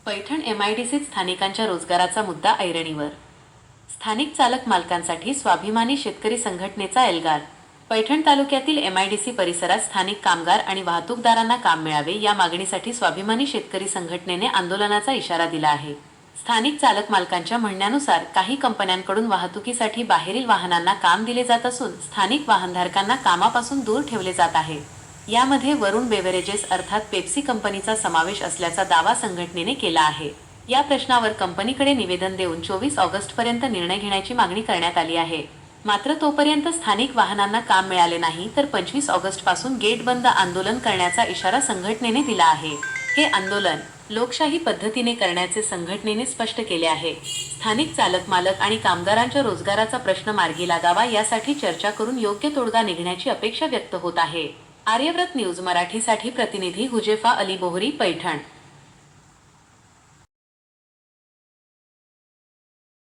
पैठण एमआयडीसीत स्थानिकांच्या रोजगाराचा मुद्दा ऐरणीवर. स्थानिक चालक मालकांसाठी स्वाभिमानी शेतकरी संघटनेचा एल्गार. पैठण तालुक्यातील एमआयडीसी परिसरात स्थानिक कामगार आणि वाहतूकदारांना काम मिळावे या मागणीसाठी स्वाभिमानी शेतकरी संघटनेने आंदोलनाचा इशारा दिला आहे. स्थानिक चालक मालकांच्या म्हणण्यानुसार काही कंपन्यांकडून वाहतुकीसाठी बाहेरील वाहनांना काम दिले जात असून स्थानिक वाहनधारकांना कामापासून दूर ठेवले जात आहे. यामध्ये वरुण बेव्हरेजेस अर्थात पेप्सी कंपनीचा समावेश असल्याचा दावा संघटनेने केला आहे. या प्रश्नावर कंपनीकडे निवेदन देऊन 24 ऑगस्टपर्यंत निर्णय घेण्याची मागणी करण्यात आली आहे. मात्र तोपर्यंत स्थानिक वाहनांना काम मिळाले नाही तर 25 ऑगस्टपासून गेट बंद आंदोलन करण्याचा इशारा संघटनेने दिला आहे. हे आंदोलन लोकशाही पद्धतीने करण्याचे संघटनेने स्पष्ट केले आहे. स्थानिक चालक मालक आणि कामगारांच्या रोजगाराचा प्रश्न मार्गी लागावा यासाठी चर्चा करून योग्य तोडगा निघण्याची अपेक्षा व्यक्त होत आहे. आर्यव्रत न्यूज मराठीसाठी प्रतिनिधी हुजेफा अली बोहरी, पैठण.